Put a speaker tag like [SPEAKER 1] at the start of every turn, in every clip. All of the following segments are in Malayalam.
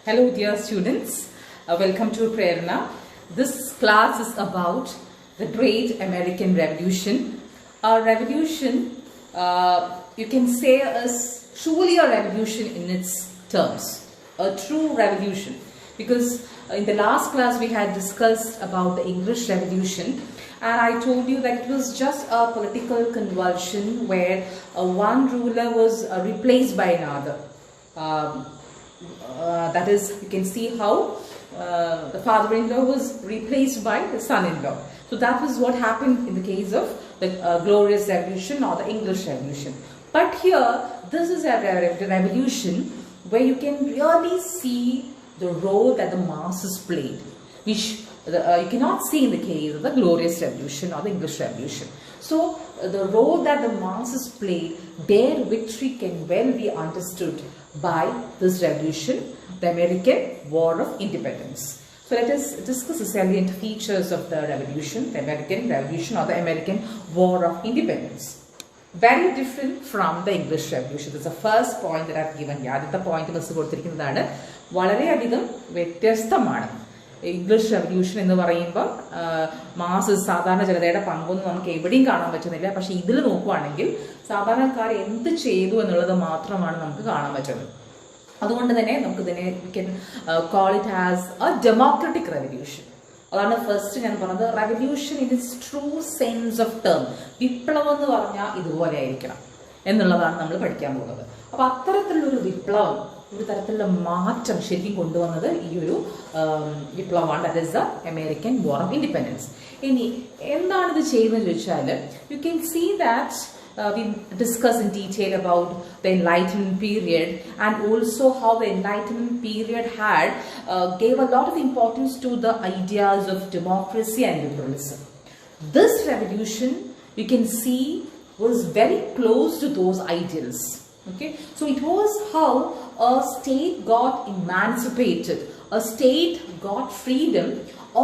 [SPEAKER 1] Hello dear students, welcome to Prerna. This class is about the Great American Revolution. Our revolution, you can say, is truly a revolution in its terms, a true revolution. Because in the last class we had discussed about the English Revolution, and I told you that it was just a political convulsion where one ruler was replaced by another. That is, you can see how the father-in-law was replaced by the son-in-law. So that was what happened in the case of the Glorious Revolution or the English Revolution. But here, this is a revolution where you can really see the role that the masses played, which you cannot see in the case of the Glorious Revolution or the English Revolution. So the role that the masses played, their victory can well be understood by this revolution, the American War of Independence. So let us discuss the salient features of the revolution, the American Revolution or the American War of Independence. Very different from the English Revolution. This is the first point that I have given. The point is very English Revolution in the masses sadhana janatayude pangonnu namukku evideyum kaanan pattunnilla പക്ഷേ ഇതിൽ നോക്കുകയാണെങ്കിൽ സാധാരണക്കാർ എന്ത് ചെയ്തു എന്നുള്ളത് മാത്രമാണ് നമുക്ക് കാണാൻ പറ്റുന്നത്. അതുകൊണ്ട് തന്നെ നമുക്ക് ഇതിനെ we can call it as a democratic revolution. അതാണ് ഫസ്റ്റ് ഞാൻ പറഞ്ഞത്, revolution in its true sense of term. വിപ്ലവം എന്ന് പറഞ്ഞാൽ ഇതുപോലെ ആയിരിക്കണം എന്നുള്ളതാണ് നമ്മൾ പഠിക്കാൻ പോകുന്നത്. അപ്പോൾ അത്തരത്തിലുള്ള ഒരു വിപ്ലവം, ഒരു തരത്തിലുള്ള മാറ്റം ശരിക്കും കൊണ്ടുവന്നത് ഈ ഒരു വിപ്ലവമാണ്, that is the American war of independence. ഇനി എന്താണ് ഇത് ചെയ്യുന്നത് ചോദിച്ചാൽ, you can see that we discuss in detail about the Enlightenment period and also how the Enlightenment period had gave a lot of importance to the ideas of democracy and liberalism. This revolution, you can see, was very close to those ideals. Okay, so it was how a state got emancipated, a state got freedom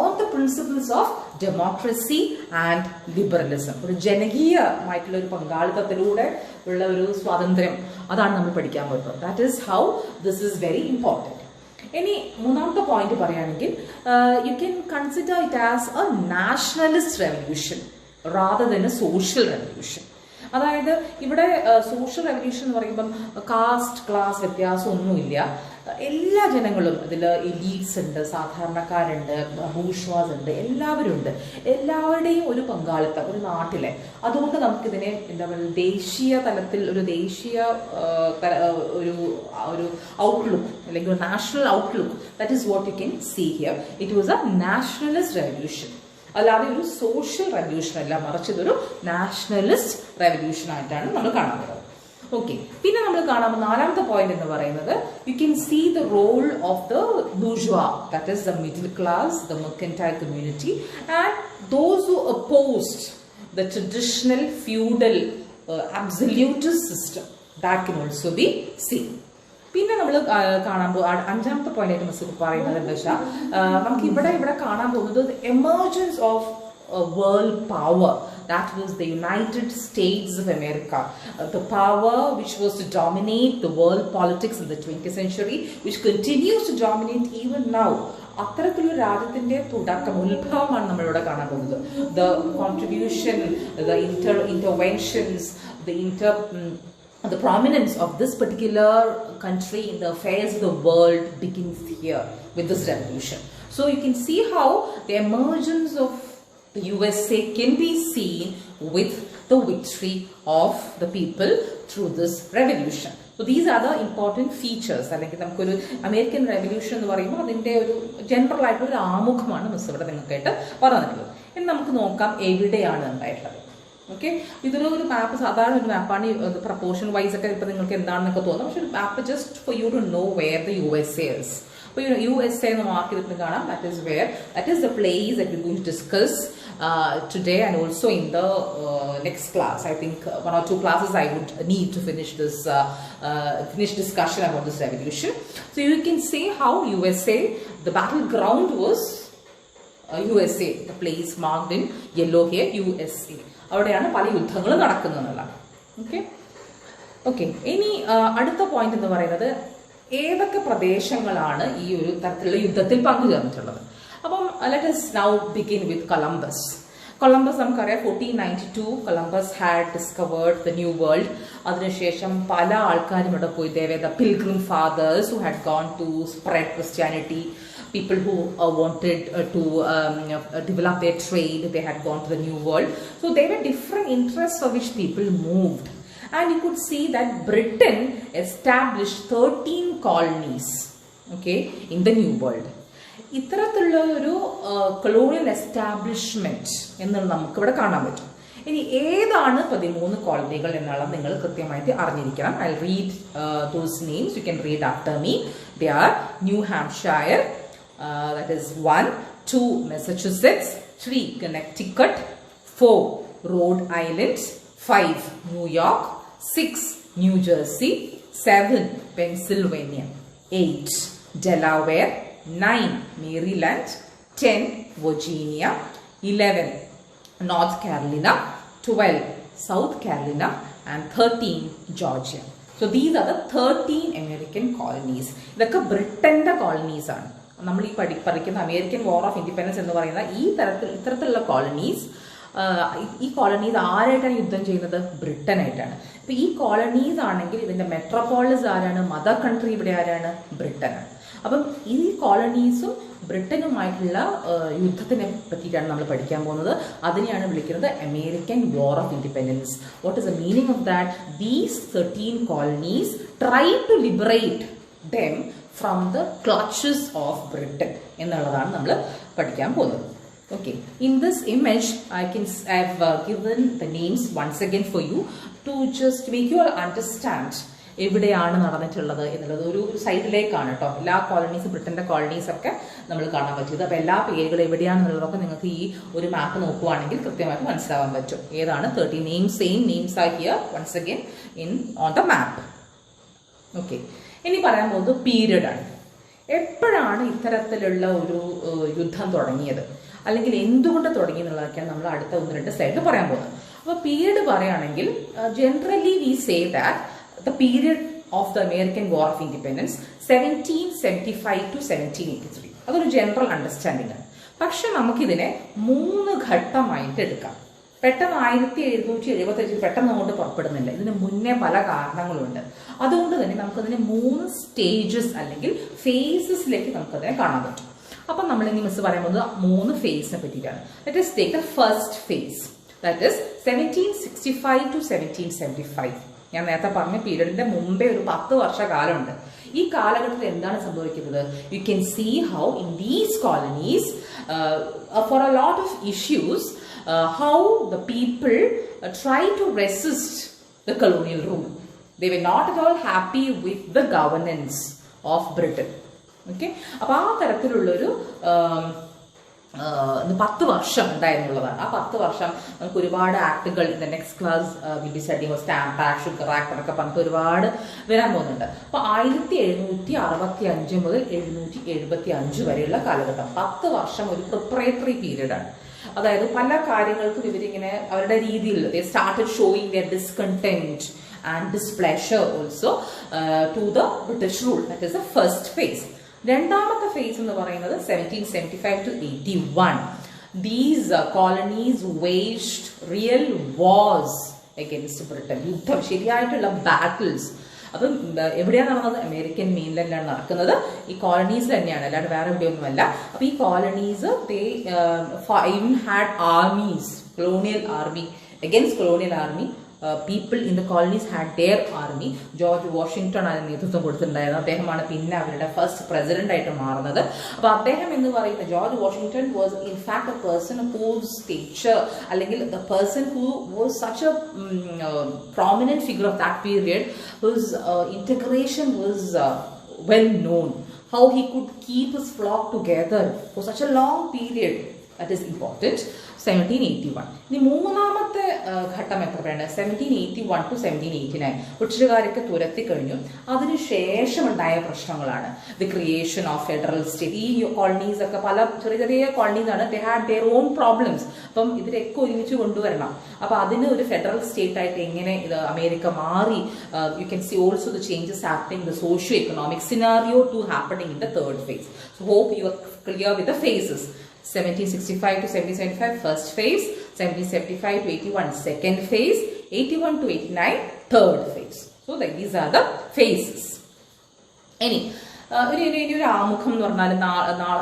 [SPEAKER 1] on the principles of democracy and liberalism. ഒരു ജനകീയമായിട്ടുള്ള ഒരു പങ്കാളിത്തത്തിലൂടെ ഉള്ള ഒരു സ്വാതന്ത്ര്യം, അതാണ് നമ്മൾ പഠിക്കാൻ പോകുന്നത്. That is how this is very important. ഇനി മൂന്നാമത്തെ പോയിന്റ് പറയുകയാണെങ്കിൽ, you can consider it as A nationalist revolution rather than A social revolution. അതായത് ഇവിടെ സോഷ്യൽ റെവല്യൂഷൻ എന്ന് പറയുമ്പം കാസ്റ്റ് ക്ലാസ് വ്യത്യാസമൊന്നുമില്ല. എല്ലാ ജനങ്ങളും ഇതിൽ എലീറ്റ്സ് ഉണ്ട്, സാധാരണക്കാരുണ്ട്, ബൂർഷ്വാസ് ഉണ്ട്, എല്ലാവരും ഉണ്ട്. എല്ലാവരുടെയും ഒരു പങ്കാളിത്തം ഒരു നാട്ടിലെ. അതുകൊണ്ട് നമുക്കിതിനെ എന്താ പറയുക, ദേശീയ തലത്തിൽ ഒരു ദേശീയ ഒരു ഔട്ട്ലുക്ക് അല്ലെങ്കിൽ ഒരു national outlook, that is what you can see here. It was a nationalist revolution, അല്ലാതെ ഒരു സോഷ്യൽ റെവല്യൂഷൻ അല്ല, മറിച്ച് ഇതൊരു നാഷണലിസ്റ്റ് റെവല്യൂഷൻ ആയിട്ടാണ് നമ്മൾ കാണാൻ പോകുന്നത്. ഓക്കെ, പിന്നെ നമ്മൾ കാണാൻ നാലാമത്തെ പോയിന്റ് എന്ന് പറയുന്നത്, you can see the role of the bourgeois, that is the middle class, the mercantile community and those who opposed the traditional feudal absolutist system. That can also be seen. പിന്നെ നമ്മൾ കാണാൻ അഞ്ചാമത്തെ പോയിന്റ് ആയിട്ട് മിസ് പറയുന്നത് എന്താ വെച്ചാൽ, നമുക്ക് ഇവിടെ കാണാൻ പോകുന്നത് emergence of world power. That was the United States of America, the power which was to dominate the world politics in the 20th century, which continues to dominate even now. അത്തരത്തിലൊരു രാജ്യത്തിന്റെ തുടക്കം, ഉത്ഭവമാണ് നമ്മളിവിടെ കാണാൻ പോകുന്നത്. The contribution, the interventions, the prominence of this particular country in the affairs of the world begins here with this revolution. So you can see how the emergence of the USA can be seen with the victory of the people through this revolution. So these are the important features. അല്ലെങ്കിൽ നമുക്കൊരു അമേരിക്കൻ റെവല്യൂഷൻ എന്ന് പറയുമ്പോൾ അതിൻ്റെ ഒരു ജനറൽ ആയിട്ടുള്ള ഒരു ആമുഖമാണ് മിസ് ഇവിടെ നിങ്ങൾക്കായിട്ട് പറഞ്ഞിട്ടുള്ളത്. ഇനി നമുക്ക് നോക്കാം എവിടെയാണ് ഉണ്ടായിട്ടുള്ളത്. ഓക്കെ, ഇതൊരു മാപ്പ്, സാധാരണ ഒരു മാപ്പാണ്. പ്രപ്പോർഷൻ വൈസ് ഒക്കെ ഇപ്പം നിങ്ങൾക്ക് എന്താണെന്നൊക്കെ തോന്നും, പക്ഷെ ഒരു map just for you to know where the USA is. അപ്പോൾ USA എന്ന് മാർക്ക് ചെയ്തിട്ട് കാണാം, that is the place that we're going to discuss today and also in the next class. I think 1 or 2 classes I would need to finish this discussion about this revolution. So you can see how USA, the battleground was USA, the place marked in yellow here, USA. അവിടെയാണ് പല യുദ്ധങ്ങളും നടക്കുന്നതെന്നുള്ളതാണ്. ഓക്കെ, ഇനി അടുത്ത പോയിന്റ് എന്ന് പറയുന്നത്, ഏതൊക്കെ പ്രദേശങ്ങളാണ് ഈ ഒരു തരത്തിലുള്ള യുദ്ധത്തിൽ പങ്കുചേർന്നിട്ടുള്ളത്. അപ്പം let us now begin with Columbus. Columbus നമുക്കറിയാം 1492 Columbus had discovered the new world. അതിനുശേഷം പല ആൾക്കാരും ഇവിടെ പോയി. They were the pilgrim fathers who had gone to spread Christianity. People who wanted to develop their trade, they had gone to the new world. So there were different interests for which people moved. And you could see that Britain established 13 colonies, okay, in the new world. ഇത്തരത്തിലുള്ള ഒരു കൊളോണിയൽ എസ്റ്റാബ്ലിഷ്മെന്റ് എന്നുള്ളത് നമുക്ക് ഇവിടെ കാണാൻ പറ്റും. ഇനി ഏതാണ് 13 കോളനികൾ എന്നുള്ളത് നിങ്ങൾ കൃത്യമായിട്ട് അറിഞ്ഞിരിക്കണം. I read those names, you can read after me. They are new Hampshire, that is 1, 2 Massachusetts, 3 Connecticut, 4 Rhode Island, 5 New York, 6 New Jersey, 7 Pennsylvania, 8 Delaware, 9 Maryland, 10 Virginia, 11 North Carolina, 12 South Carolina, and 13 Georgia. So these are the 13 American colonies. ഇതൊക്കെ ബ്രിട്ടന്റെ കോളനീസ് ആണ്. നമ്മൾ ഈ പഠിക്കുന്ന അമേരിക്കൻ വാർ ഓഫ് ഇൻഡിപെൻഡൻസ് എന്ന് പറയുന്ന ഇത്തരത്തിലുള്ള കോളനീസ്, ഈ കോളനീസ് ആരായിട്ടാണ് യുദ്ധം ചെയ്യുന്നത്? ബ്രിട്ടനായിട്ടാണ്. അപ്പൊ ഈ കോളനീസ് ആണെങ്കിൽ ഇതിന്റെ മെട്രോപോളിസ് ആരാണ്? മദർ കൺട്രി ഇവിടെ ആരാണ്? ബ്രിട്ടനാണ്. അപ്പം ഈ കോളനീസും ബ്രിട്ടനുമായിട്ടുള്ള യുദ്ധത്തിനെ പറ്റിയിട്ടാണ് നമ്മൾ പഠിക്കാൻ പോകുന്നത്. അതിനെയാണ് വിളിക്കുന്നത് American war of independence. What is the meaning of that? These 13 colonies try to liberate them from the clutches of Britain എന്നുള്ളതാണ് നമ്മൾ പഠിക്കാൻ പോകുന്നത്. Okay, in this image I've given the names once again for you to just make you all understand എവിടെയാണ് നടന്നിട്ടുള്ളത് എന്നുള്ളത്. ഒരു സൈഡിലേക്കാണ് കേട്ടോ എല്ലാ കോളനീസ്, ബ്രിട്ടന്റെ കോളനീസ് ഒക്കെ നമ്മൾ കാണാൻ പറ്റിയത്. അപ്പൊ എല്ലാ പേരുകൾ എവിടെയാണെന്നുള്ളതൊക്കെ നിങ്ങൾക്ക് ഈ ഒരു മാപ്പ് നോക്കുവാണെങ്കിൽ കൃത്യമായിട്ട് മനസ്സിലാവാൻ പറ്റും. ഏതാണ് 13 names, same names are here once again on the map. Okay, ഇനി പറയാൻ പോകുന്നത് പീരിയഡ് ആണ്. എപ്പോഴാണ് ഇത്തരത്തിലുള്ള ഒരു യുദ്ധം തുടങ്ങിയത്, അല്ലെങ്കിൽ എന്തുകൊണ്ട് തുടങ്ങി എന്നുള്ളതൊക്കെയാണ് നമ്മൾ അടുത്ത 1-2 സ്ലൈഡിൽ പറയാൻ പോകുന്നത്. അപ്പോൾ പീരിയഡ് പറയുകയാണെങ്കിൽ generally we say that the period of the American War of Independence 1775 to 1783. അതൊരു ജനറൽ അണ്ടർസ്റ്റാൻഡിംഗ് ആണ്. പക്ഷെ നമുക്കിതിനെ 3 ഘട്ടമായിട്ട് എടുക്കാം. പെട്ടെന്ന് 1775 പെട്ടെന്ന് അങ്ങോട്ട് പുറപ്പെടുന്നില്ല. ഇതിന് മുന്നേ പല കാരണങ്ങളുണ്ട്. അതുകൊണ്ട് തന്നെ നമുക്കതിനെ 3 സ്റ്റേജസ് അല്ലെങ്കിൽ ഫേസസിലേക്ക് നമുക്കതിനെ കാണാൻ പറ്റും. അപ്പം നമ്മൾ ഇനി മിസ് പറയുന്നത് 3 ഫേസിനെ പറ്റിയിട്ടാണ്. Let us take the first phase, that is 1765 to 1775. ഞാൻ നേരത്തെ പറഞ്ഞ പീരീഡിന്റെ മുമ്പേ ഒരു 10 വർഷക്കാലമുണ്ട്. ഈ കാലഘട്ടത്തിൽ എന്താണ് സംഭവിക്കുന്നത്? You can see how in these colonies for a lot of issues how the people try to resist the colonial rule. They were not at all happy with the governance of Britain. Okay, അപ്പൊ ആ തരത്തിലുള്ളൊരു 10 വർഷം ഉണ്ടായിരുന്നുള്ളതാണ്. ആ 10 വർഷം നമുക്ക് ഒരുപാട് ആക്ടുകൾ in the next class will be studying stamp act, sugar act എന്നൊക്കെ പറഞ്ഞിട്ട് ഒരുപാട് വരാൻ പോകുന്നുണ്ട്. അപ്പൊ 1765 മുതൽ 1775 വരെയുള്ള കാലഘട്ടം 10 വർഷം ഒരു പ്രിപ്പറേറ്ററി പീരീഡ് ആണ്. അതായത് പല കാര്യങ്ങൾക്കും ഇവരിങ്ങനെ അവരുടെ രീതിയിൽ they started showing their discontent and displeasure also to the British rule. That is the first phase. രണ്ടാമത്തെ ഫേസ് എന്ന് പറയുന്നത് 1775 to 81. These colonies waged real wars against Britain. യുദ്ധം, ശരിയായിട്ടുള്ള ബാറ്റിൽസ്. അപ്പം എവിടെയാണ് നടന്നത്? അമേരിക്കൻ മെയിൻലാൻഡിലാണ് നടക്കുന്നത്. ഈ കോളനീസിൽ തന്നെയാണ്, അല്ലാണ്ട് വേറെ എവിടെയൊന്നുമല്ല. അപ്പൊ ഈ colonies even had armies, colonial army, against colonial army. People in the colonies had their army. George Washington ആണ് നേതൃത്വം കൊടുത്തിട്ടുണ്ടായിരുന്നത്. അദ്ദേഹമാണ് പിന്നെ അവരുടെ ഫസ്റ്റ് പ്രസിഡന്റ് ആയിട്ട് മാറുന്നത്. അപ്പൊ അദ്ദേഹം എന്ന് പറയുന്ന George Washington was in fact a person whose stature, അല്ലെങ്കിൽ the person who was such a prominent figure of that period, whose integration was well known. How he could keep his flock together for such a long period That is important. 1781. ഇനി മൂന്നാമത്തെ ഘട്ടം എത്രയാണ്? 1781 to 1789. ബ്രിട്ടീഷുകാരൊക്കെ തുരത്തി കഴിഞ്ഞു. അതിനുശേഷം ഉണ്ടായ പ്രശ്നങ്ങളാണ് the creation of federal state. ഈ കോളനീസ് ഒക്കെ പല ചെറിയ ചെറിയ കോളനീസ് ആണ്. They had their own problems. അപ്പം ഇതിലൊക്കെ ഒരുമിച്ച് കൊണ്ടുവരണം. അപ്പൊ അതിന് ഒരു ഫെഡറൽ സ്റ്റേറ്റ് ആയിട്ട് എങ്ങനെ ഇത് അമേരിക്ക മാറി? You can see also the changes happening, the socio economic scenario to happening in the third phase. So hope you are clear with the phases. 1765 to 1775 first phase, 1775 to 81 second phase, 81 to 89 third phase. So these are the phases. ഇനി ഒരു ആമുഖം എന്ന് പറഞ്ഞാൽ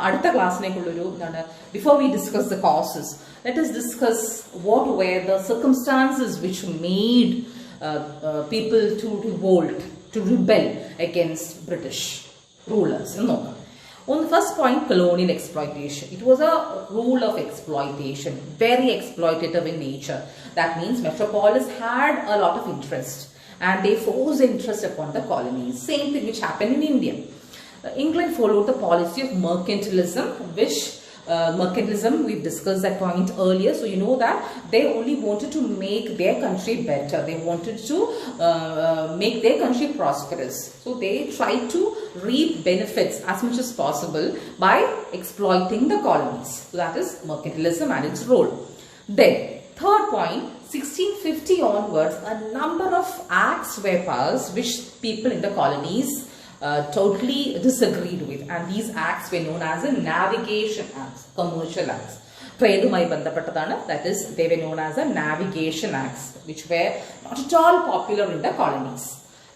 [SPEAKER 1] അടുത്ത ക്ലാസ്സിലേക്കുള്ളൊരു എന്താണ്, before we discuss the causes, let us discuss what were the circumstances which made people to revolt, to rebel against British rulers എന്ന് നോക്കാം. On the first point, colonial exploitation. It was a rule of exploitation, very exploitative in nature. That means metropolis had a lot of interest and they forced interest upon the colonies. Same thing which happened in India. England followed the policy of mercantilism, which mercantilism, we've discussed that point earlier. So you know that they only wanted to make their country better. They wanted to make their country prosperous. So they tried to reap benefits as much as possible by exploiting the colonies. So that is mercantilism and its role. Then third point, 1650 onwards, a number of acts were passed which people in the colonies totally disagreed with, and these acts were known as the navigation acts, commercial acts. ട്രേഡുമായി ബന്ധപ്പെട്ടതാണ്. That is, they were known as the navigation acts, which were not at all popular in the colonies.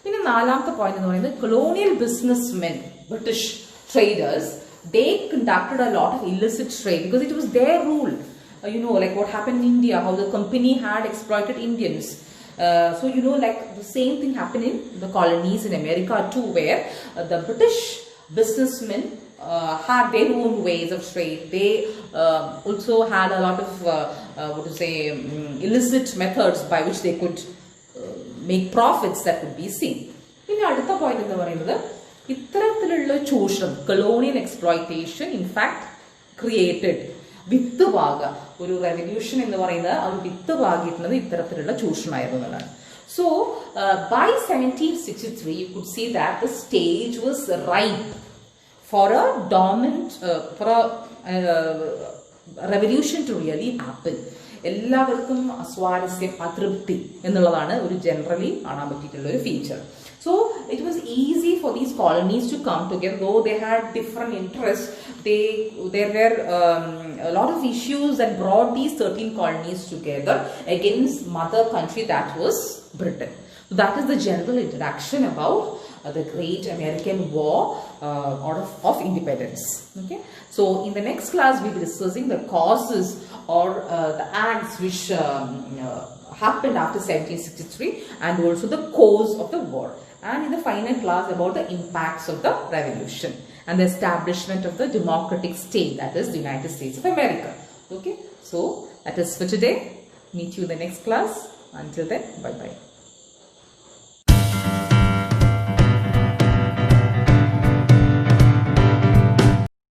[SPEAKER 1] പിന്നെ നാലാമത്തെ പോയിന്റ് എന്ന് പറയുന്നത് colonial businessmen, British traders, they conducted a lot of illicit trade because it was their rule. You know, like what happened in India, how the company had exploited Indians. So you know, like the same thing happened in the colonies in America too, where the British businessmen had their own ways of trade. They also had a lot of illicit methods by which they could make profits that could be seen. ഇനി അടുത്ത പോയിന്റ് എന്ന് പറയുന്നത്, ഇത്തരത്തിലുള്ള ചൂഷണം, colonial exploitation in fact created, വിത്ത് പാക, ഒരു റെവല്യൂഷൻ എന്ന് പറയുന്നത് ആ ഒരു വിത്ത് പാകിയിട്ടുള്ളത് ഇത്തരത്തിലുള്ള ചൂഷണമായിരുന്നതാണ്. So by 1763 you could see that the stage was ripe for a revolution to really happen. എല്ലാവർക്കും അസ്വാരസ്യം, അതൃപ്തി എന്നുള്ളതാണ് ഒരു ജനറലി കാണാൻ പറ്റിയിട്ടുള്ള ഒരു feature. So it was easy for these colonies to come together, though they had different interests. There were a lot of issues that brought these 13 colonies together against mother country, that was Britain. So that is the general introduction about the great American war of independence. Okay. So in the next class we will be discussing the causes or the acts which happened after 1763 and also the cause of the war. And in the final class about the impacts of the revolution and the establishment of the democratic state, that is the United States of America. Okay. So that is for today. Meet you in the next class. Until then, bye bye.